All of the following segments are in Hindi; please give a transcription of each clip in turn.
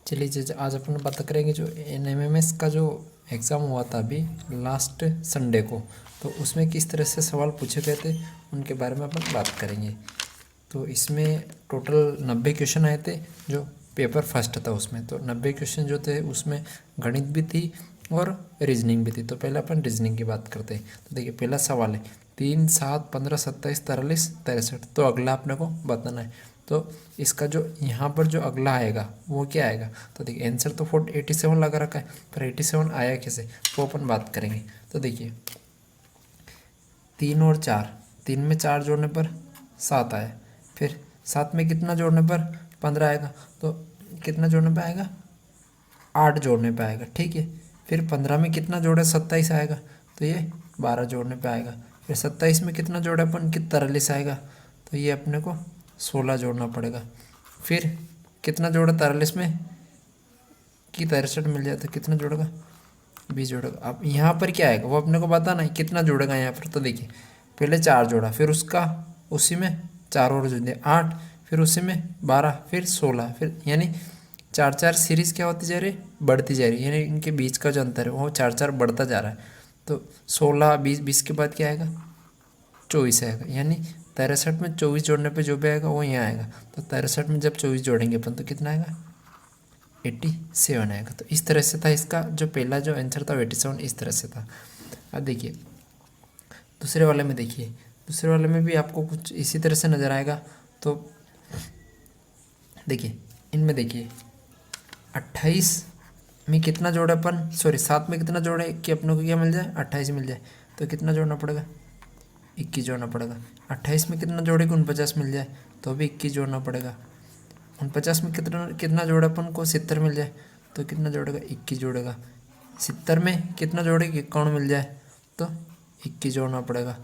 चलिए आज अपन बात करेंगे जो NMMS का जो एग्ज़ाम हुआ था अभी लास्ट संडे को, तो उसमें किस तरह से सवाल पूछे गए थे उनके बारे में अपन बात करेंगे। तो इसमें टोटल 90 क्वेश्चन आए थे जो पेपर फर्स्ट था उसमें। तो 90 क्वेश्चन जो थे उसमें गणित भी थी और रीजनिंग भी थी। तो पहले अपन रीजनिंग की बात करते हैं। तो देखिए पहला सवाल है 3, 7, 15, 27, 43, 63। तो अगला अपने को बताना है। तो इसका जो यहाँ पर जो अगला आएगा वो क्या आएगा। तो देखिए आंसर तो 87 लगा रखा है, पर 87 आया कैसे वो अपन बात करेंगे। तो देखिए 3 और 4, 3 में 4 जोड़ने पर 7 आया, फिर 7 में कितना जोड़ने पर 15 आएगा, तो कितना जोड़ने पर आएगा 8 जोड़ने पर आएगा, ठीक है। फिर 15 में कितना जोड़े 27 आएगा, तो ये 12 जोड़ने पर आएगा। फिर 27 में कितना जोड़े अपन कि 43 आएगा, तो ये अपने को 16 जोड़ना पड़ेगा। फिर कितना जोड़ा 43 में कि 63 मिल जाए, तो कितना जोड़ेगा 20 जोड़ेगा। अब यहाँ पर क्या आएगा वो अपने को बताना है कितना जोड़ेगा यहाँ पर। तो देखिए पहले 4 जोड़ा, फिर उसका उसी में 4 और जोड़ दिया 8, फिर उसी में 12, फिर 16, फिर यानी 4 सीरीज़ क्या होती जा रही है बढ़ती जा रही है, यानी इनके बीच का जो अंतर है वो 4 बढ़ता जा रहा है। तो 16, 20, 20 के बाद क्या आएगा 24 आएगा, यानी 63 में 24 जोड़ने पे जो भी आएगा वो यहाँ आएगा। तो 63 में जब 24 जोड़ेंगे अपन तो कितना आएगा 87 आएगा। तो इस तरह से था इसका जो पहला जो आंसर था 87 इस तरह से था। अब देखिए दूसरे वाले में, देखिए दूसरे वाले में भी आपको कुछ इसी तरह से नज़र आएगा। तो देखिए इनमें देखिए 28 में कितना जोड़े अपन, सॉरी 7 में कितना जोड़े कि अपने को क्या मिल जाए 28 मिल जाए, तो कितना जोड़ना पड़ेगा 21 जोड़ना पड़ेगा। 28 में कितना जोड़े कि 49 मिल जाए, तो भी 21 जोड़ना पड़ेगा। 49 में कितना कितना जोड़े अपन को 70 मिल जाए, तो कितना जोड़ेगा 21 जोड़ेगा। 70 में कितना जोड़े कि 51 मिल जाए, तो 21 जोड़ना पड़ेगा।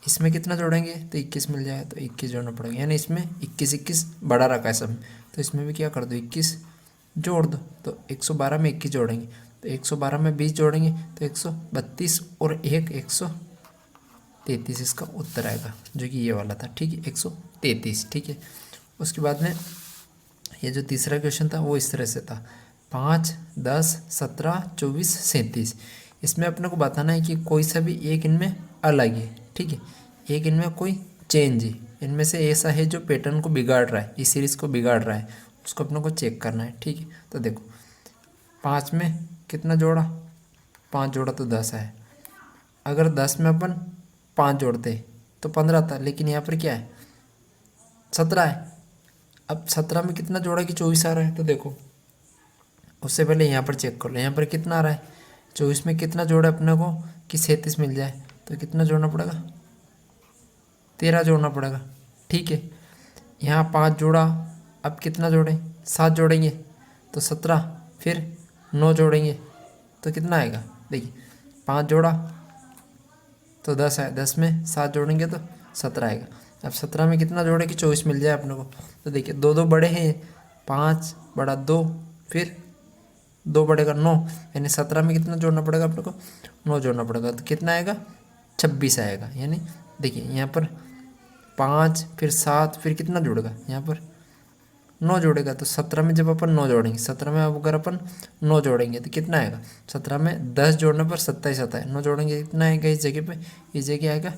इसमें कितना जोड़ेंगे तो 21 मिल जाए, तो 21 जोड़ना पड़ेगा। यानी इसमें 21 बढ़ा रखा है सब, तो इसमें भी क्या कर दो 21 जोड़ दो। तो 112 में 21 जोड़ेंगे, तो 112 में 20 जोड़ेंगे तो 132 और 133 इसका उत्तर आएगा, जो कि ये वाला था, ठीक है 133, ठीक है। उसके बाद में ये जो तीसरा क्वेश्चन था वो इस तरह से था 5, 10, 17, 24, 37। इसमें अपने को बताना है कि कोई सा भी एक इनमें अलग है, ठीक है, एक इनमें कोई चेंज है, इनमें से ऐसा है जो पैटर्न को बिगाड़ रहा है, इस सीरीज़ को बिगाड़ रहा है, उसको अपने को चेक करना है, ठीक है। तो देखो 5 में कितना जोड़ा 5 जोड़ा तो 10 है। अगर 10 में अपन 5 जोड़ते तो 15 था, लेकिन यहाँ पर क्या है 17 है। अब 17 में कितना जोड़ा कि 24 आ रहा है, तो देखो उससे पहले यहाँ पर चेक कर लो, यहाँ पर कितना आ रहा है 24 में कितना जोड़ा अपने को कि 37 मिल जाए, तो कितना जोड़ना पड़ेगा 13 जोड़ना पड़ेगा, ठीक है। यहाँ 5 जोड़ा, अब कितना जोड़ें 7 जोड़ेंगे तो 17, फिर 9 जोड़ेंगे तो कितना आएगा, देखिए 5 जोड़ा तो 10 है, 10 में 7 जोड़ेंगे तो 17 आएगा। अब 17 में कितना जोड़े कि 24 मिल जाए अपने को, तो देखिए 2 बड़े हैं, 5 बड़ा 2, फिर 2 बढ़ेगा 9, यानी 17 में कितना जोड़ना पड़ेगा अपने को 9 जोड़ना पड़ेगा, तो कितना आएगा 26 आएगा। यानी देखिए यहाँ पर 5 फिर 7 फिर कितना जोड़ेगा यहाँ पर 9 जोड़ेगा, तो 17 में जब अपन 9 जोड़ेंगे, 17 में अब अगर अपन 9 जोड़ेंगे तो कितना आएगा 17 में 10 जोड़ने पर 27 आता है, 9 जोड़ेंगे कितना आएगा इस जगह पे, इस जगह आएगा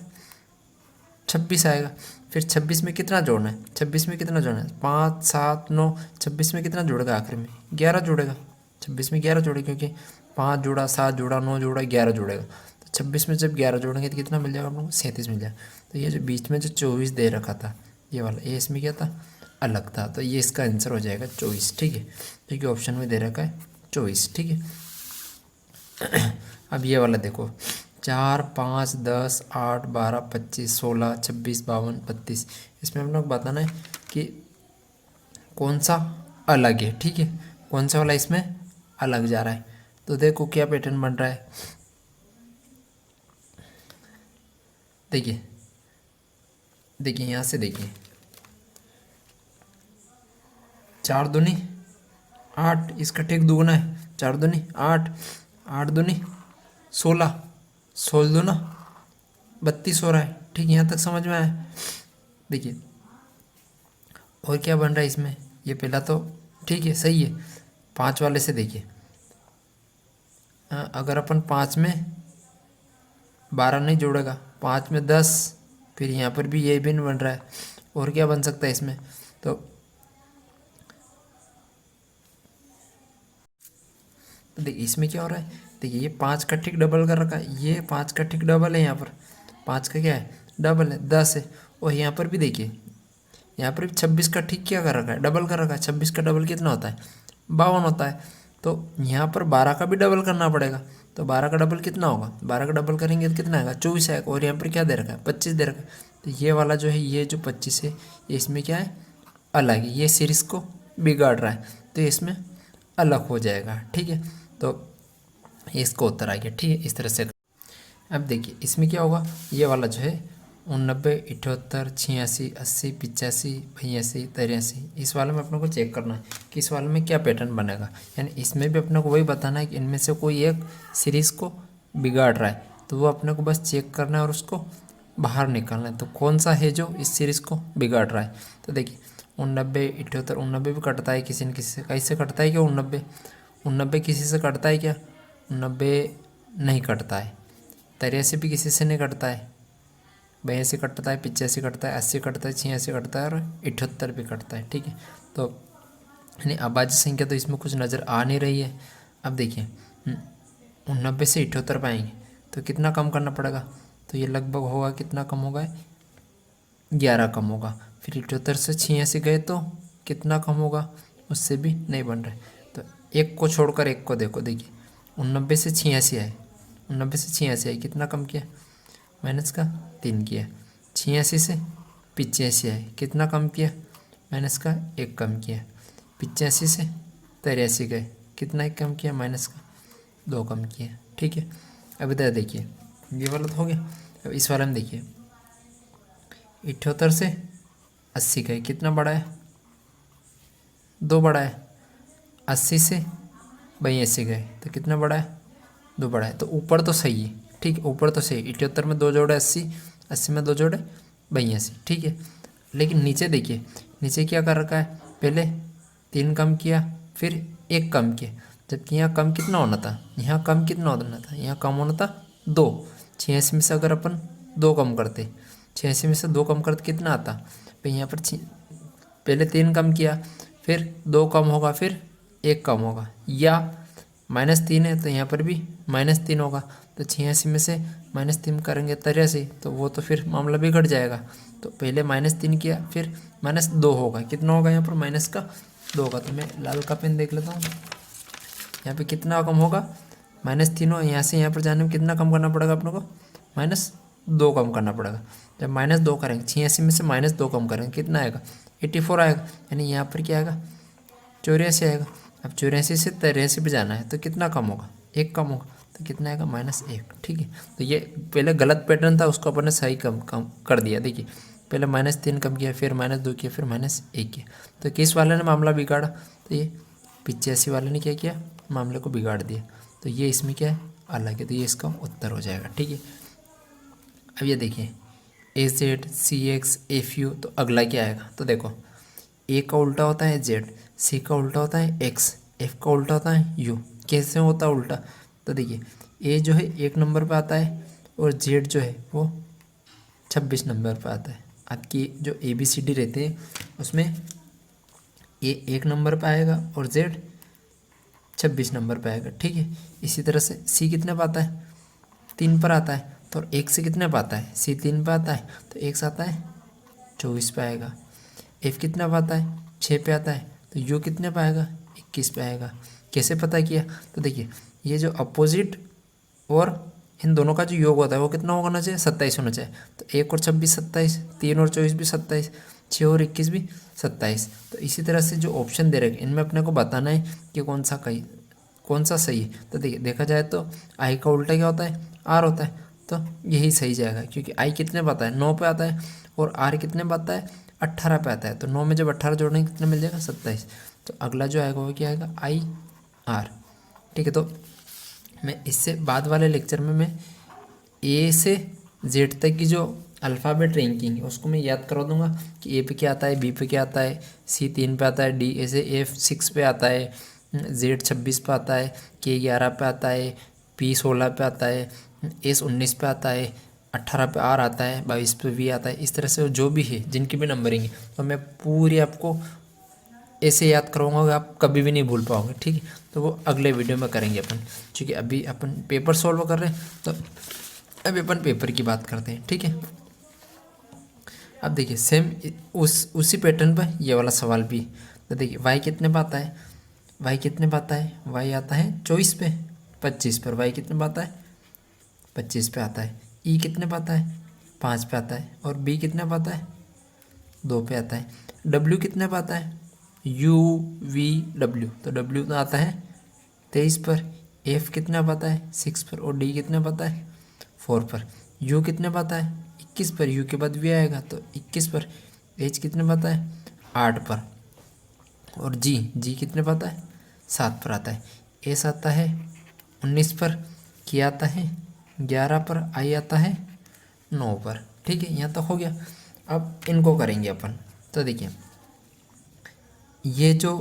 26 आएगा। फिर 26 में कितना जोड़ना है, 26 में कितना जोड़ना है 5, 7, 9, 26 में कितना जोड़ेगा आखिर में 11 जोड़ेगा, 26 में 11 जोड़ेगा, क्योंकि 5 जोड़ा 7 जोड़ा 9 जोड़ा 11 जोड़ेगा। तो 26 में जब 11 जोड़ेंगे तो कितना मिल जाएगा आप लोगों को 37 मिल जाएगा। तो ये जो बीच में जो 24 दे रखा था ये वाला, ये इसमें क्या था अलग था, तो ये इसका आंसर हो जाएगा 24, ठीक है, क्योंकि ऑप्शन में दे रखा है 24, ठीक है। अब ये वाला देखो 4, 5, 10, 8, 12, 25, 16, 26, 52, 32। इसमें हम लोग बताना है कि कौन सा अलग है, ठीक है, कौन सा वाला इसमें अलग जा रहा है। तो देखो क्या पैटर्न बन रहा है, देखिए देखिए यहाँ से देखिए 4 दूनी 8, इसका ठीक दुगुना है, 4 दूनी 8, 8 दूनी 16, 16 दूना 32 हो रहा है, ठीक, यहाँ तक समझ में आया। देखिए और क्या बन रहा है इसमें, ये पहला तो ठीक है सही है, 5 वाले से देखिए, अगर अपन 5 में 12 नहीं जोड़ेगा, 5 में 10, फिर यहाँ पर भी ये भिन्न बन रहा है, और क्या बन सकता है इसमें, तो देखिए इसमें क्या हो रहा है, देखिए ये 5 का ठीक डबल कर रखा है, ये 5 का ठीक डबल है, यहाँ पर 5 का क्या है, डबल है, 10 है। और यहाँ पर भी देखिए, यहाँ पर भी 26 का ठीक क्या कर रखा है, डबल कर रखा है। 26 का डबल कितना होता है, 52 होता है। तो यहाँ पर 12 का भी डबल करना पड़ेगा, तो 12 का डबल कितना होगा, 12 का डबल करेंगे तो कितना आएगा, 24 आएगा। और यहाँ पर क्या दे रखा है, 25 दे रखा है। तो ये वाला जो है, ये जो 25 है, ये इसमें क्या है, अलग है, ये सीरीज़ को बिगाड़ रहा है, तो इसमें अलग हो जाएगा। ठीक है, तो इसको उत्तर आ गया। ठीक है, इस तरह से। अब देखिए इसमें क्या होगा, ये वाला जो है 89, 78, 86, 80, 85, 82, 83, इस वाले में अपने को चेक करना है कि इस वाले में क्या पैटर्न बनेगा। यानी इसमें भी अपने को वही बताना है कि इनमें से कोई एक सीरीज़ को बिगाड़ रहा है, तो वो अपने को बस चेक करना है और उसको बाहर निकालना है, तो कौन सा है जो इस सीरीज़ को बिगाड़ रहा है। तो देखिए 89, 78, 89 भी कटता है किसी न किसी से, कैसे कटता है क्या, 89 किसी से कटता है क्या, 89 नहीं कटता है। 83 भी किसी से नहीं कटता है, 82 कटता है, 85 कटता है, 80 कटता है, 86 कटता है, और 78 भी कटता है। ठीक है, तो यानी अभाज्य संख्या तो इसमें कुछ नज़र आ नहीं रही है। अब देखिए 89 से 78 पाएंगे तो कितना कम करना पड़ेगा, तो ये लगभग होगा, कितना कम होगा, 11 कम होगा। फिर 78 से 86 गए तो कितना कम होगा, उससे भी नहीं बन रहे, तो एक को छोड़कर एक को देखो। देखिए 89 से 86 आए, 89 से 86 आए, कितना कम किया, माइनस का 3 किया। 86 से 85 आए, कितना कम किया, माइनस का 1 कम किया। 85 से 83 गए, कितना 1 कम किया, माइनस का 2 कम किया। ठीक है, अब इधर देखिए, ये वाला तो हो गया। अब इस वाले में देखिए 78 से 80 गए, कितना बड़ा है, 2 बड़ा है। 80 से 82 गए तो कितना बड़ा है, 2 बड़ा है। तो ऊपर तो सही है, ठीक है, ऊपर तो सही, 78 में 2 जोड़े 80, 80 में 2 जोड़े 82। ठीक है, लेकिन नीचे देखिए, नीचे क्या कर रखा है, पहले 3 कम किया, फिर 1 कम किया, जबकि यहाँ कम कितना होना था, यहाँ कम कितना होना था, यहाँ कम होना था 2। 86 में से अगर अपन 2 कम करते, 86 में से 2 कम करते कितना आता, भाई यहाँ पर पहले 3 कम किया, फिर 2 कम होगा, फिर 1 कम होगा, या -3 है तो यहाँ पर भी -3 होगा। तो 86 में से -3 करेंगे 83, तो वो तो फिर मामला बिगड़ जाएगा। तो पहले -3 किया, फिर -2 होगा, कितना होगा यहाँ पर, -2 होगा। तो मैं लाल का पेन देख लेता हूँ, यहाँ पे कितना कम होगा, -3 हो, यहाँ से यहाँ पर जाने में कितना कम करना पड़ेगा अपने को, -2 कम करना पड़ेगा। जब -2 करेंगे, 86 में से -2 कम करेंगे, कितना आएगा, 84 आएगा। यानी यहाँ पर क्या आएगा, 84 आएगा। अब 84 से 83 पे जाना है तो कितना कम होगा, 1 कम होगा, तो कितना आएगा, -1। ठीक है, तो ये पहले गलत पैटर्न था, उसको अपन ने सही कम कर दिया। देखिए पहले -3 कम किया, फिर -2 किया, फिर -1 किया, तो किस वाले ने मामला बिगाड़ा, तो ये 85 वाले ने क्या किया, मामले को बिगाड़ दिया। तो ये इसमें क्या है, अलग है, तो ये इसका उत्तर हो जाएगा। ठीक है, अब ये देखिए AZ, CX, FU, तो अगला क्या आएगा, तो देखो A का उल्टा होता है Z, C का उल्टा होता है X, F का उल्टा होता है U। कैसे होता है उल्टा, तो देखिए A जो है 1 नंबर पे आता है, और Z जो है वो 26 नंबर पे आता है। आपकी जो ABCD रहते हैं उसमें A 1 नंबर पे आएगा और Z 26 नंबर पे आएगा। ठीक है, इसी तरह से C कितने पे आता है, 3 पर आता है, तो एक से कितने पे आता है, C 3 पे आता है, तो एक से आता है 24 पे आएगा। F कितना पे आता है, 6 पे आता है, तो U कितने पे आएगा, 21 पे आएगा। कैसे पता किया, तो देखिए ये जो अपोजिट और इन दोनों का जो योग होता है वो कितना होना चाहिए, 27 होना चाहिए। तो 1 और 26 27, 3 और 24 भी 27, 6 और 21 भी 27। तो इसी तरह से जो ऑप्शन दे रखे इनमें अपने को बताना है कि कौन सा सही है। तो देखिए देखा जाए तो आई का उल्टा क्या होता है, आर होता है, तो यही सही जाएगा, क्योंकि आई कितने पे आता है, 9 पे आता है, और आर कितने पे आता है, 18 पे आता है। तो 9 में जब 18 जोड़ेंगे कितना मिल जाएगा, 27। तो अगला जो आएगा वो क्या आएगा, आई आर। ठीक है, तो मैं इससे बाद वाले लेक्चर में मैं ए से जेड तक की जो अल्फ़ाबेट रैंकिंग है उसको मैं याद करवा दूंगा कि ए पे क्या आता है, बी पे क्या आता है, सी 3 पे आता है, डी ऐसे F 6 पे आता है, Z 26 पे आता है, K 11 पे आता है, P 16 पे आता है, S 19 पे आता है, 18 पे R आता है, 22 पे V आता है। इस तरह से जो भी है जिनकी भी नंबरिंग है तो मैं पूरी आपको ऐसे याद करवाऊंगा कि आप कभी भी नहीं भूल पाओगे, ठीक है। तो वो अगले वीडियो में करेंगे अपन, ठीक है। अभी अपन पेपर सॉल्व कर रहे हैं तो अभी अपन पेपर की बात करते हैं, ठीक है। अब देखिए सेम उसी पैटर्न पर ये वाला सवाल भी। तो देखिए y कितने पे आता है, y कितने पे आता है, y आता है 24 पे, 25 पर y कितने पे आता है, 25 पे आता है। e कितने पे आता है, 5 पे आता है। और b कितने पे आता है, 2 पे आता है। w कितने पे आता है, u v w, तो w तो आता है 23 पर। f कितने पे आता है, 6 पर। और d कितने पे आता है, 4 पर। u कितने पे आता है, 21 पर। u के बाद v आएगा तो 21 पर। h कितने पे आता है, 8 पर। और g कितने पे आता है, 7 पर आता है। s आता है 19 पर, k आता है 11 पर, i आता है 9 पर, ठीक है। यहाँ तक हो गया। अब इनको करेंगे अपन। तो देखिए ये जो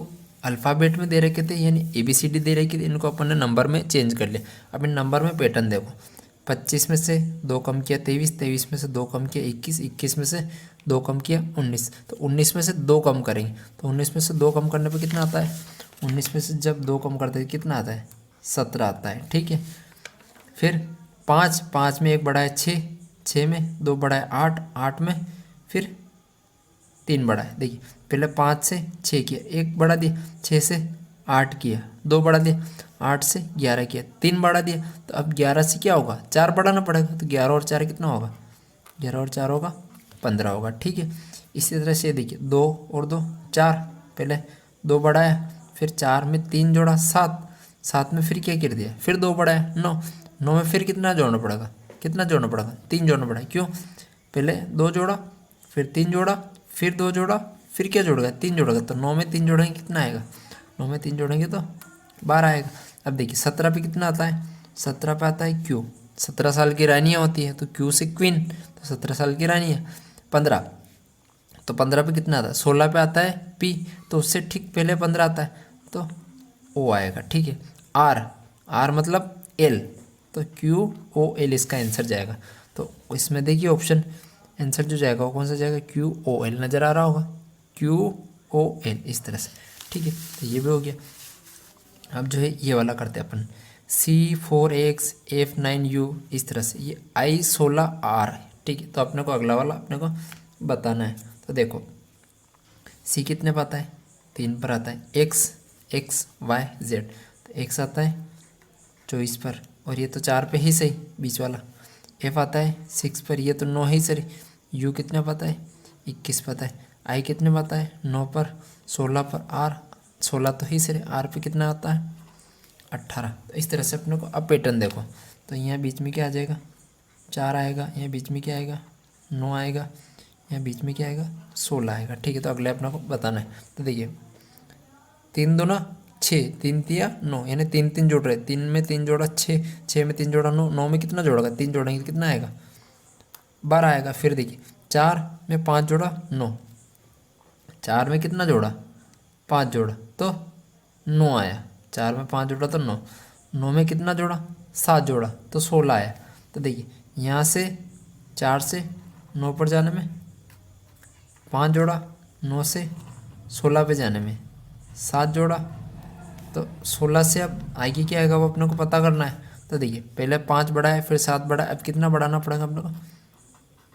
अल्फ़ाबेट में दे रखे थे यानी ABCD दे रखी थी, इनको अपन ने नंबर में चेंज कर लिया। अब इन नंबर में पैटर्न देखो, 25 में से 2 कम किया 23, 23 में से 2 कम किया 21, 21 में से 2 कम किया 19, तो 19 में से 2 कम करेंगे तो 19 में से 2 कम करने पे कितना आता है, 19 में से जब 2 कम करते हैं कितना आता है, 17 आता है, ठीक है। फिर 5 में 1 बढ़ा है 6, 6 में 2 बढ़ा है 8, 8 में फिर 3 बढ़ा है। देखिए पहले 5 से 6 किया, 1 बढ़ा दिया, 6 से 8 किया, 2 बढ़ा दिया, 8 से 11 किया, 3 बढ़ा दिया। तो अब 11 से क्या होगा, 4 बढ़ाना पड़ेगा। तो 11 और 4 कितना होगा, 11 और 4 होगा 15 होगा, ठीक है। इसी तरह से देखिए 2 और 2 4, पहले 2 बढ़ाया, फिर 4 में 3 जोड़ा 7, 7 में फिर क्या कर दिया, फिर 2 बढ़ाया 9, 9 में फिर कितना जोड़ना पड़ेगा, कितना जोड़ना पड़ेगा, 3 जोड़ना पड़ेगा। क्यों, पहले 2 जोड़ा, फिर 3 जोड़ा, फिर 2 जोड़ा, फिर क्या जोड़ेगा, 3 जोड़ेगा। तो 9 में 3 जोड़ेंगे कितना आएगा, 9 में 3 जोड़ेंगे तो 12 आएगा। अब देखिए 17 पे कितना आता है, 17 पे आता है क्यू, 17 साल की रानियाँ होती है तो क्यू से क्वीन, तो 17 साल की रानी है। 15, तो 15 पे कितना आता है, 16 पे आता है पी, तो उससे ठीक पहले 15 आता है तो ओ आएगा, ठीक है। आर, आर मतलब एल, तो क्यू ओ एल इसका आंसर जाएगा। तो इसमें देखिए ऑप्शन आंसर जो जाएगा वो कौन सा जाएगा, क्यू ओ एल नज़र आ रहा होगा, क्यू ओ एल, इस तरह से, ठीक है। तो ये भी हो गया। अब जो है ये वाला करते हैं अपन, C4X F9U, इस तरह से। ये I16R है, ठीक है। तो अपने को अगला वाला अपने को बताना है। तो देखो C कितने पर आता है, 3 पर आता है। X X Y Z, तो X आता है 24 पर, और ये तो 4 पे ही सही बीच वाला। F आता है 6 पर, ये तो 9 ही सही। U कितने पर आता है, 21 पर आता है। I कितने पर आता है, 9 पर। 16 पर। R 16 तो ही सही, R पे कितना आता है, 18। तो इस तरह से अपने को अब पैटर्न देखो, तो यहाँ बीच में क्या आ जाएगा, 4 आएगा, यहाँ बीच में क्या आएगा, 9 आएगा, यहाँ बीच में क्या आएगा, 16 आएगा, ठीक है। तो अगले अपने को बताना है। तो देखिए 3 दूना 6, 3 तिया 9, यानी 3 3 जोड़ रहे, 3 में 3 जोड़ा 6, 6 में 3 जोड़ा 9, 9 में कितना जोड़ेगा, 3 जोड़ेंगे तो कितना आएगा, 12 आएगा। फिर देखिए 4 में 5 जोड़ा 9, 4 में कितना जोड़ा, 5 जोड़ा तो 9 आया। 4 में 5 जोड़ा तो 9, 9 में कितना जोड़ा, 7 जोड़ा तो 16 आया। तो देखिए यहाँ से 4 से 9 पर जाने में 5 जोड़ा, 9 से 16 पे जाने में 7 जोड़ा, तो 16 से अब आगे क्या आएगा वो अपने को पता करना है। तो देखिए पहले 5 बढ़ाए, फिर 7 बढ़ाए, अब कितना बढ़ाना पड़ेगा अपने को,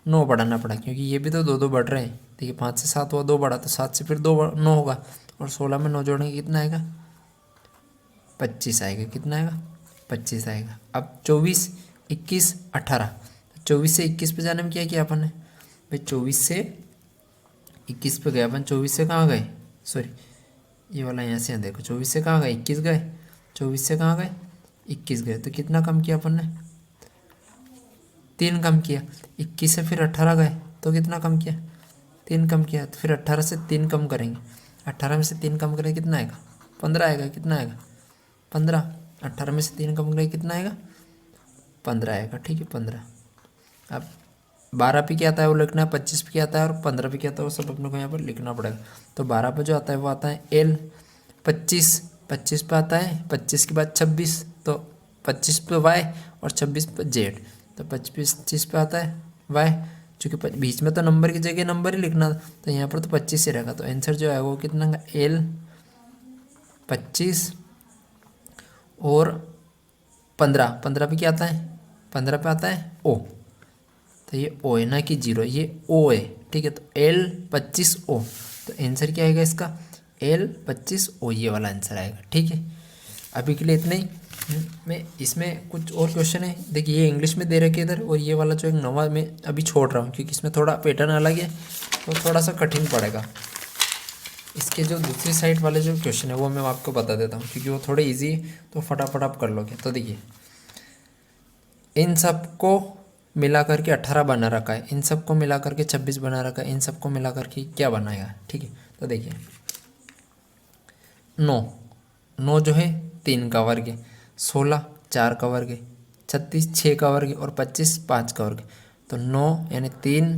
9 बढ़ाना पड़ा, क्योंकि ये भी तो 2 2 बढ़ रहे हैं। देखिए 5 से 7 हुआ, 2 बढ़ा, तो 7 से फिर 2 9 होगा, और 16 में 9 जोड़ेंगे कितना आएगा, 25 आएगा। कितना आएगा, 25 आएगा। अब 24 21 18, 24 से 21 पे जाने में क्या किया अपन ने भाई, 24 से 21 पे गए अपन। 24 से कहाँ गए, सॉरी ये वाला यहाँ से, यहाँ देखो 24 से कहाँ गए, 21 गए, 24 से कहाँ गए, 21 गए, तो कितना कम किया अपन ने, 3 कम किया। 21 से फिर 18 गए तो कितना कम किया, 3 कम किया। तो फिर 18 से 3 कम करेंगे, 18 में से 3 कम करेंगे कितना आएगा, 15 आएगा। कितना आएगा, 15। 18 में से 3 कम करेंगे कितना आएगा, 15 आएगा, ठीक है 15। अब 12 पे क्या आता है वो लिखना है, 25 पे क्या आता है और 15 पे क्या आता है वो सब अपने को यहाँ पर लिखना पड़ेगा। तो 12 पे जो आता है वो आता है L, 25 25 पे आता है, 25 के बाद 26, तो 25 पे वाई और 26 पे जेड, तो 25 पे आता है वाई, चूँकि बीच में तो नंबर की जगह नंबर ही लिखना था, तो यहाँ पर तो 25 ही रहेगा। तो आंसर जो है वो कितना का L 25 और 15 पे क्या आता है, 15 पे आता है O, तो ये O है ना कि 0, ये O है, ठीक है। तो L 25 O, तो आंसर क्या आएगा इसका L 25 O, ये वाला आंसर आएगा, ठीक है। अभी के लिए इतना ही। मैं इसमें कुछ और क्वेश्चन है, देखिए ये इंग्लिश में दे रखे इधर, और ये वाला जो एक नवा मैं अभी छोड़ रहा हूँ क्योंकि इसमें थोड़ा पैटर्न अलग है, तो थोड़ा सा कठिन पड़ेगा। इसके जो दूसरी साइड वाले जो क्वेश्चन है वो मैं आपको बता देता हूँ क्योंकि वो थोड़े ईजी है, तो फटाफट आप कर लोगे। तो देखिए इन सबको मिला करके 18 बना रखा है, इन सबको मिला करके 26 बना रखा है, इन सबको मिला करके क्या बनाएगा, ठीक है। तो देखिए 9 जो है 3 का वर्ग है, 16 4 का वर्ग है, 36 6 का वर्ग है और 25 5 का वर्ग है। तो 9 यानी 3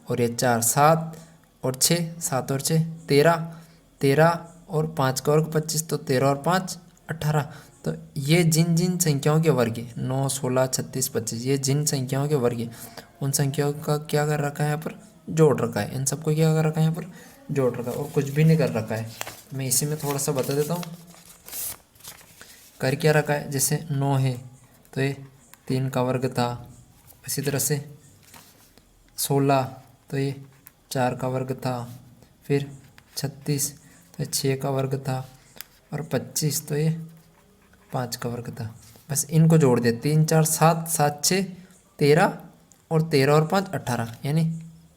और ये 4 7 और 6 7 और 6 13 13 और 5 का वर्ग 25, तो 13 और 5 18। तो ये जिन जिन संख्याओं के वर्ग है 9 16 36 25, ये जिन संख्याओं के वर्ग है उन संख्याओं का क्या कर रखा है यहाँ पर, जोड़ रखा है। इन सबको क्या कर रखा है यहाँ पर, जोड़ रखा है, और कुछ भी नहीं कर रखा है। मैं इसी में थोड़ा सा बता देता हूँ कर क्या रखा है। जैसे 9 है तो ये 3 का वर्ग था, इसी तरह से 16 तो ये 4 का वर्ग था, फिर 36 तो 6 का वर्ग था, और 25 तो ये 5 का वर्ग था। बस इनको जोड़ दिया, 3 4 7 7 6 13 और 13 और 5 18, यानी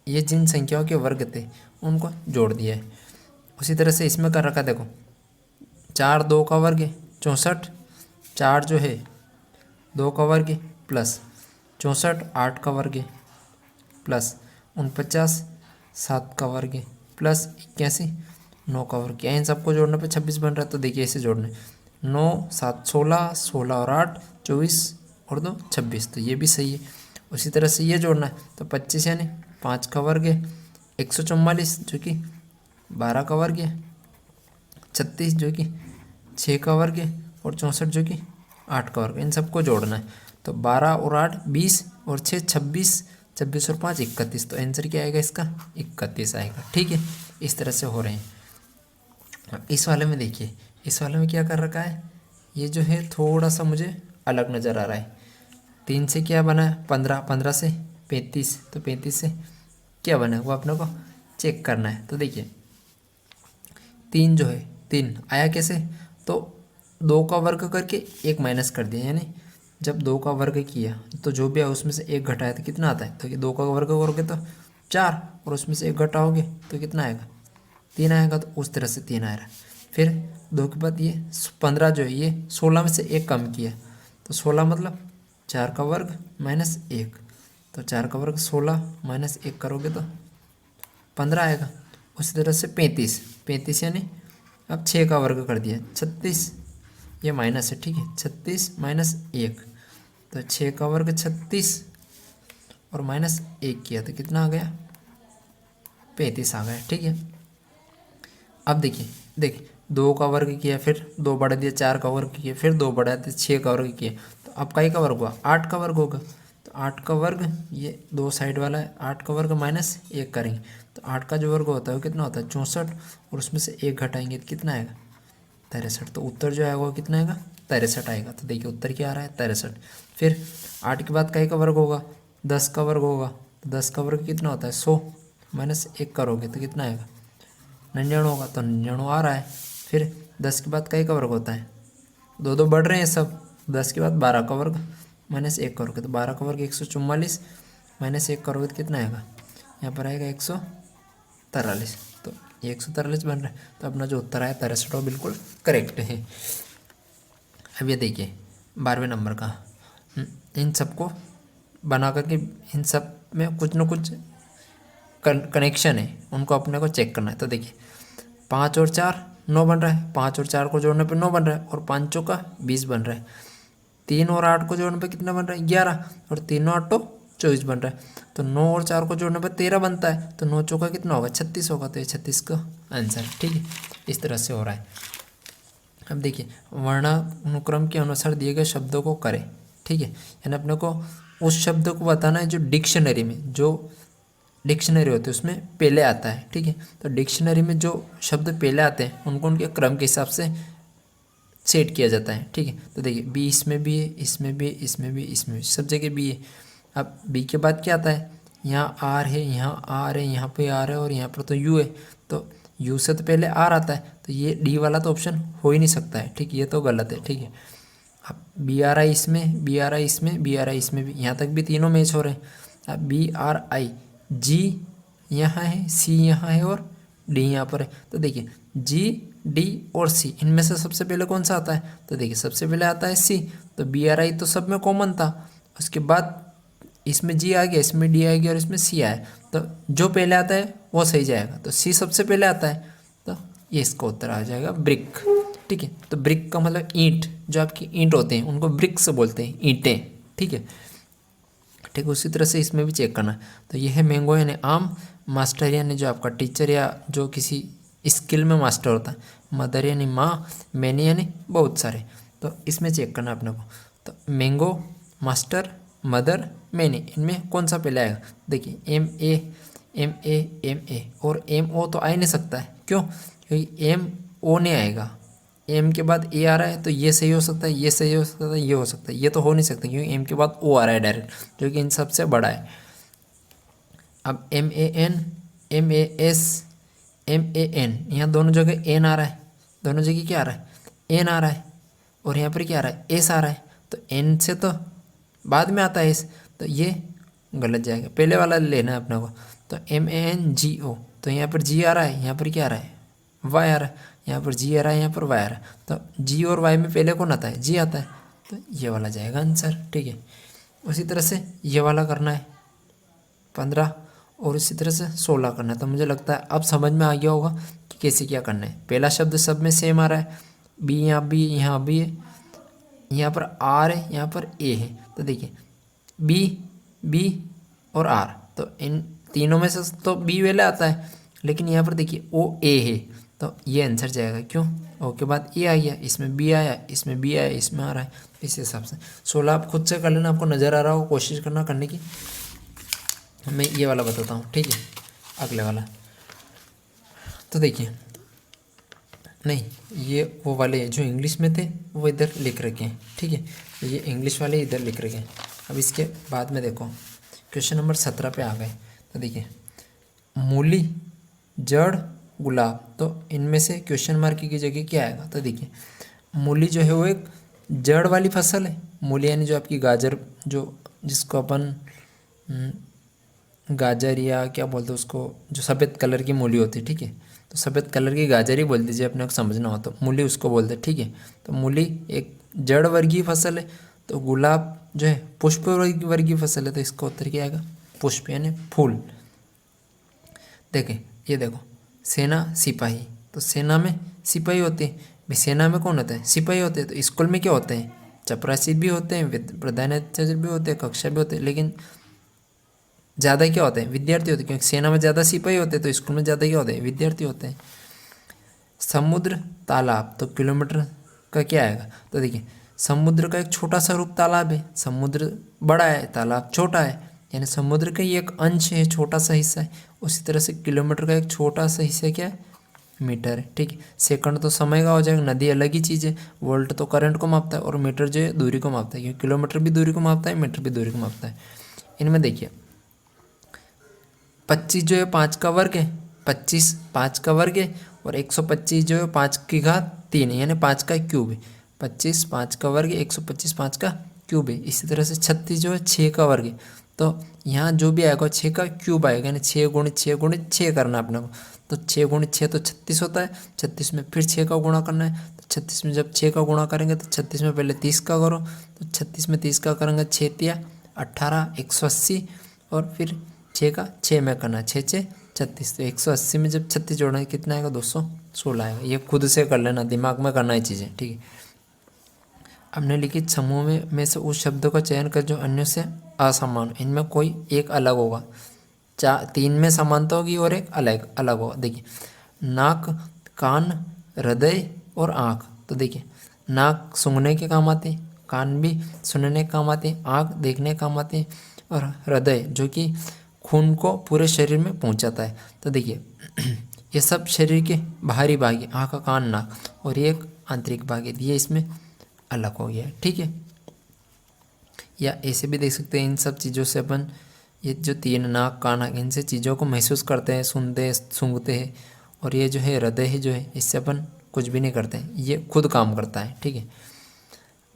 ये जिन संख्याओं के वर्ग थे उनको जोड़ दिया है। उसी तरह से इसमें कर रखा, देखो 4 2 का वर्ग है 64, 4 जो है 2 का वर्ग है प्लस 64 8 का वर्ग है प्लस 49 7 का वर्ग है प्लस 81 9 का वर्ग है। इन सबको जोड़ने पे 26 बन रहा है। तो देखिए इसे जोड़ने 9 7 16 16 और 8 24 और 2 26, तो ये भी सही है। उसी तरह से ये जोड़ना है, तो 25 यानी 5 का वर्ग है, 144 जो कि 12 का वर्ग है, 36 जो कि 6 का वर्ग है और 64 जो कि 8 का वर्ग है। इन सबको जोड़ना है, तो 12 और 8 20 और 6 26, 26 और 5 31, तो आंसर क्या आएगा इसका 31 आएगा, ठीक है। इस तरह से हो रहे हैं। इस वाले में देखिए, इस वाले में क्या कर रखा है, ये जो है थोड़ा सा मुझे अलग नज़र आ रहा है। 3 से क्या बना है 15, 15 से 35, तो 35 से क्या बना है वो अपने को चेक करना है। तो देखिए 3 जो है 3 आया कैसे, तो 2 का वर्ग करके 1 माइनस कर दिया, यानी जब 2 का वर्ग किया तो जो भी है उसमें से 1 घटाया तो कितना आता है, तो 2 का वर्ग करोगे तो 4 और उसमें से 1 घटाओगे तो कितना आएगा 3 आएगा। तो उस तरह से 3 आ रहा है। फिर 2 के बाद ये 15 जो है ये 16 में से 1 कम किया, तो 16 मतलब 4 का वर्ग माइनस 1, तो 4 का वर्ग 16 माइनस 1 करोगे तो 15 आएगा। उसी तरह से 35 यानी अब 6 का वर्ग कर दिया 36, ये माइनस है, ठीक है। 36 माइनस 1, तो 6 का वर्ग 36 और माइनस 1 किया तो कितना आ गया 35 आ गया, ठीक है। अब देखिए 2 का वर्ग किया, फिर 2 बढ़ा दिया, 4 का वर्ग किया, फिर 2 बढ़ा दिया, 6 का वर्ग किया, तो अब कई का वर्ग हुआ 8 का वर्ग होगा। तो 8 का वर्ग ये 2 साइड वाला है, 8 का वर्ग माइनस 1 करेंगे, तो 8 का जो वर्ग होता है वो कितना होता है 64, और उसमें से 1 घटाएंगे तो कितना आएगा 63। तो उत्तर जो आएगा वो कितना आएगा 63 आएगा। तो देखिए उत्तर क्या आ रहा है 63। फिर 8 के बाद कई का वर्ग होगा 10 का वर्ग होगा, तो 10 का वर्ग कितना होता है 100, माइनस 1 करोगे तो कितना आएगा 99 होगा, तो 99 आ रहा है। फिर 10 के बाद कई का वर्ग होता है 2 2 बढ़ रहे हैं सब, 10 के बाद 12 का वर्ग माइनस 1 करोगे तो 12 का वर्ग 144 माइनस 1 करोगे तो कितना आएगा, यहाँ पर आएगा 143, तो ये 143 बन रहा है। तो अपना जो उत्तर आया 63 वो बिल्कुल करेक्ट है। अब ये देखिए 12वें नंबर का, इन सबको बना करके इन सब में कुछ ना कुछ कनेक्शन है, उनको अपने को चेक करना है। तो देखिए 5 और 4 9 बन रहा है, 5 और 4 को जोड़ने पे 9 बन रहा है, और 5 का 20 बन रहा है। 3 और 8 को जोड़ने पे कितना बन रहा है 11, और 3 और 8 24 बन रहा है। तो 9 और 4 को जोड़ने पे 13 बनता है, तो 9 चौका कितना होगा 36 होगा, तो ये 36 का आंसर, ठीक है। इस तरह से हो रहा है। अब देखिए वर्णानुक्रम के अनुसार दिए गए शब्दों को करें, ठीक है। यानी अपने को उस शब्द को बताना है जो डिक्शनरी में, जो डिक्शनरी होती है उसमें पहले आता है, ठीक है। तो डिक्शनरी में जो शब्द पहले आते हैं उनको उनके क्रम के हिसाब से सेट किया जाता है, ठीक है। तो देखिए बी इसमें भी है, इसमें भी, इसमें भी, इसमें भी, सब जगह बी है। अब बी के बाद क्या आता है, यहाँ आर है, यहाँ आर है, यहाँ पे आर है और यहाँ पर तो यू है। तो यू से तो पहले आर आता है, तो ये डी वाला तो ऑप्शन हो ही नहीं सकता है, ठीक, ये तो गलत है, ठीक है। अब बी आर आई इसमें, बी आर आई इसमें, बी आर आई इसमें भी, यहाँ तक भी तीनों मैच हो रहे हैं। अब बी आर आई, जी यहाँ है, सी यहाँ है और डी यहाँ पर है। तो देखिए जी, डी और सी, इनमें से सबसे पहले कौन सा आता है, तो देखिए सबसे पहले आता है सी। तो बी आर आई तो सब में कॉमन था, उसके बाद इसमें जी आ गया, इसमें डी आ गया और इसमें सी आया। तो जो पहले आता है वो सही जाएगा, तो सी सबसे पहले आता है, तो ये इसका उत्तर आ जाएगा ब्रिक, ठीक है। तो ब्रिक का मतलब ईंट, जो आपकी ईंट होते हैं उनको ब्रिक्स बोलते हैं, ईंटें, ठीक है। ठीक, उसी तरह से इसमें भी चेक करना है। तो ये है मैंगो यानी आम, मास्टर यानी जो आपका टीचर या जो किसी स्किल में मास्टर होता है, मदर यानी माँ, मैनी यानी बहुत सारे। तो इसमें चेक करना है अपने को। तो मैंगो, मास्टर, मदर, मैनी, इनमें कौन सा पहले आएगा। देखिए M A, M A, M A और एम ओ तो आ ही नहीं सकता है, क्यों, क्योंकि एम ओ नहीं आएगा, एम के बाद ए आ रहा है, तो ये सही हो सकता है, ये सही हो सकता है, ये हो सकता है, ये तो हो नहीं सकता क्योंकि एम के बाद ओ आ रहा है डायरेक्ट, जो कि इन सबसे बड़ा है। अब M A N, M A S, M A N, यहाँ दोनों जगह एन आ रहा है, दोनों जगह क्या आ रहा है, एन आ रहा है, और यहाँ पर क्या आ रहा है, एस आ रहा है। तो एन से तो बाद में आता है एस, तो ये गलत जाएगा, पहले वाला लेना है अपने को। तो एम ए एन जी ओ, तो यहाँ पर जी आ रहा है, यहाँ पर क्या आ रहा है, वाई आ रहा है, यहाँ पर जी आ रहा है, यहाँ पर वाई आ रहा है। तो जी और वाई में पहले कौन आता है, जी आता है, तो ये वाला जाएगा आंसर, ठीक है। उसी तरह से ये वाला करना है 15 और इसी तरह से 16 करना है। तो मुझे लगता है अब समझ में आ गया होगा कि कैसे क्या करना है। पहला शब्द सब में सेम आ रहा है, बी यहाँ बी, यहाँ बी है, यहाँ पर आर है, यहाँ पर ए है। तो देखिए बी, बी और आर, तो इन तीनों में से तो बी वाला आता है, लेकिन यहाँ पर देखिए ओ ए है, तो ये आंसर जाएगा, क्यों, ओ के बाद ए आ गया, इसमें बी आया, इसमें बी आया, इसमें आ रहा है, इस हिसाब से। 16 आप खुद से कर लेना, आपको नज़र आ रहा हो, कोशिश करना करने की। मैं ये वाला बताता हूँ, ठीक है, अगले वाला। तो देखिए नहीं, ये वो वाले जो इंग्लिश में थे वो इधर लिख रखे हैं, ठीक है, ये इंग्लिश वाले इधर लिख रखे हैं। अब इसके बाद में देखो क्वेश्चन नंबर 17 पे आ गए। तो देखिए मूली, जड़, गुलाब, तो इनमें से क्वेश्चन मार्क की जगह क्या आएगा। तो देखिए मूली जो है वो एक जड़ वाली फसल है, मूली यानी जो आपकी गाजर, जो जिसको अपन गाजर या क्या बोलते हैं उसको, जो सफ़ेद कलर की मूली होती है, ठीक है, तो सफ़ेद कलर की गाजर ही बोल दीजिए अपने को समझना हो तो, मूली उसको बोलते हैं, ठीक है। तो मूली एक जड़ वर्गीय फसल है। तो गुलाब जो है पुष्प वर्गीय फसल है, तो इसका उत्तर क्या आएगा, पुष्प यानी फूल। देखें ये देखो सेना, सिपाही, तो सेना में सिपाही होते हैं भाई, सेना में कौन होता है, सिपाही होते हैं। तो स्कूल में क्या होते हैं, चपरासी भी होते हैं, प्रधानाचार्य भी होते हैं, कक्षा भी होते हैं, लेकिन ज़्यादा क्या होते हैं, विद्यार्थी होते हैं, क्योंकि सेना में ज़्यादा सिपाही होते हैं, तो स्कूल में ज़्यादा क्या होते हैं, विद्यार्थी होते हैं। समुद्र, तालाब, तो किलोमीटर का क्या आएगा। तो देखिए समुद्र का एक छोटा सा रूप तालाब है, समुद्र बड़ा है, तालाब छोटा है, यानी समुद्र का ही एक अंश है, छोटा सा हिस्सा है। उसी तरह से किलोमीटर का एक छोटा सा हिस्सा क्या है, मीटर है, ठीक है। सेकंड तो समय का हो जाएगा, नदी अलग ही चीज़ है, वोल्ट तो करंट को मापता है और मीटर जो है दूरी को मापता है, क्योंकि किलोमीटर भी दूरी को मापता है, मीटर भी दूरी को मापता है। इनमें देखिए 25 जो है 5 का वर्ग है, 25 5 का वर्ग है, और 125 जो है 5 की घात 3 है, यानी 5 का क्यूब है। 25 5 का वर्ग है, 125 5 का क्यूब है। इसी तरह से 36 जो है 6 का वर्ग है, तो यहाँ जो भी आएगा 6 का क्यूब आएगा, यानी 6 गुणित 6 गुणित 6 करना है अपने को। तो 6 गुणित 6 तो 36 होता है, 36 में फिर 6 का गुणा करना है। तो 36 में जब 6 का गुणा करेंगे तो 36 में पहले 30 का करो, तो 36 में 30 का करेंगे 6 तिया 18, 180, और फिर 6 का 6 में करना है, 6 6 36। तो 180 में जब 36 जोड़ना कितना आएगा, 216 आएगा। ये खुद से कर लेना, दिमाग में करना है चीज़ें, ठीक है। हमने लिखित समूह में से उस शब्दों का चयन कर जो अन्य से असमान, इनमें कोई एक अलग होगा। 3 में समानता होगी और एक अलग अलग होगा। देखिए नाक, कान, हृदय और आँख, तो देखिए नाक सूंघने के काम आते हैं, कान भी सुनने के काम आते हैं, आँख देखने के काम आते हैं, और हृदय जो कि खून को पूरे शरीर में पहुंचाता है। तो देखिए ये सब शरीर के बाहरी भाग है, आँख, कान, नाक, और ये एक आंतरिक भाग है, ये इसमें अलग हो गया है। ठीक है, या ऐसे भी देख सकते हैं इन सब चीज़ों से अपन ये जो तीन नाक, कान, आँख, इनसे चीज़ों को महसूस करते हैं, सुनते हैं, सूंघते हैं, और ये जो है हृदय है जो है इससे अपन कुछ भी नहीं करते हैं, ये खुद काम करता है। ठीक है,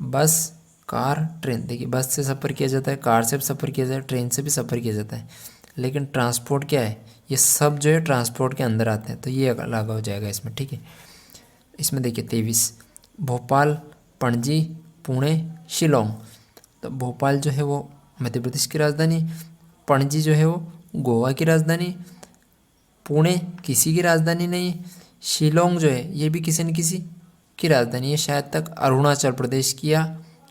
बस, कार, ट्रेन, देखिए बस से सफ़र किया जाता है, कार से भी सफ़र किया जाता है, ट्रेन से भी सफ़र किया जाता है, लेकिन ट्रांसपोर्ट क्या है, ये सब जो है ट्रांसपोर्ट के अंदर आते हैं, तो ये अलग हो जाएगा इसमें। ठीक है, इसमें देखिए 23 भोपाल, पणजी, पुणे, शिलोंग। तो भोपाल जो है वो मध्य प्रदेश की राजधानी, पणजी जो है वो गोवा की राजधानी, पुणे किसी की राजधानी नहीं, शिलोंग जो है ये भी किसी न किसी की राजधानी है, शायद तक अरुणाचल प्रदेश की, या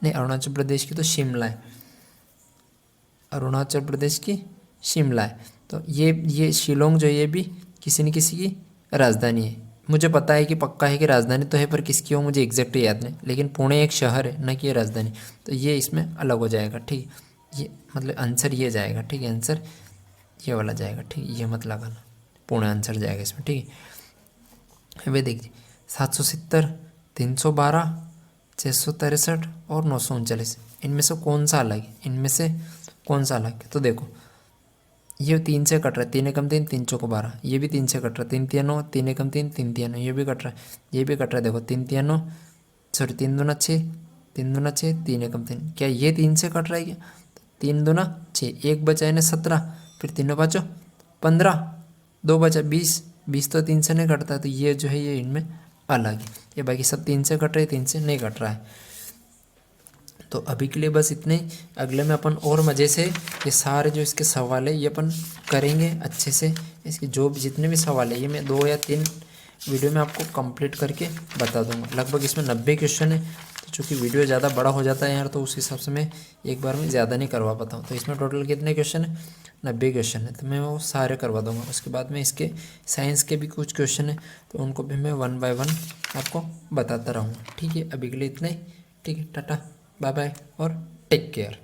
नहीं अरुणाचल प्रदेश की तो शिमला है, अरुणाचल प्रदेश की शिमला है। तो ये शिलोंग जो है ये भी किसी न किसी की राजधानी है। मुझे पता है कि पक्का है कि राजधानी तो है, पर किसकी हो मुझे एग्जैक्ट याद नहीं, लेकिन पुणे एक शहर है ना कि ये राजधानी, तो ये इसमें अलग हो जाएगा। ठीक, ये मतलब आंसर ये जाएगा। ठीक है, आंसर ये वाला जाएगा। ठीक, ये मत लगाना, पुणे आंसर जाएगा इसमें। ठीक है, वे देखिए 770, 312, 663 और 939, इनमें से कौन सा अलग है, इनमें से कौन सा अलग है? तो देखो ये 3 से कट रहा है, 3 एकम 3, 3 चौको 12, ये भी 3 से कट रहा है, 3 तिया 9, 3 एकम 3, 3 तिया 9, ये भी कट रहा है, ये भी कट रहा है। देखो 3 तिया 9, सॉरी 3 दूना 6, 3 दूना 6, 3 एकम 3, क्या ये 3 से कट रहा है क्या? 3 दूना 6, एक बचा इन्हें 17, फिर 3 पाँचों 15, 2 बचा 20, 20 तो 3 से नहीं कटता, तो ये जो है ये इनमें अलग है। ये बाकी सब 3 से कट रहे, 3 से नहीं कट रहा है। तो अभी के लिए बस इतने ही। अगले में अपन और मज़े से ये सारे जो इसके सवाल है ये अपन करेंगे अच्छे से। इसके जो भी जितने भी सवाल है ये मैं 2 या 3 वीडियो में आपको कंप्लीट करके बता दूंगा। लगभग इसमें 90 क्वेश्चन है, तो चूँकि वीडियो ज़्यादा बड़ा हो जाता है यार, तो उस हिसाब से मैं एक बार में ज़्यादा नहीं करवा पाता हूँ। तो इसमें टोटल कितने क्वेश्चन है? 90 क्वेश्चन है, तो मैं वो सारे करवा दूंगा। उसके बाद में इसके साइंस के भी कुछ क्वेश्चन है, तो उनको भी मैं 1 बाय 1 आपको बताता रहूँगा। ठीक है, अभी के लिए इतना ही। ठीक है, टाटा, बाय बाय और टेक केयर।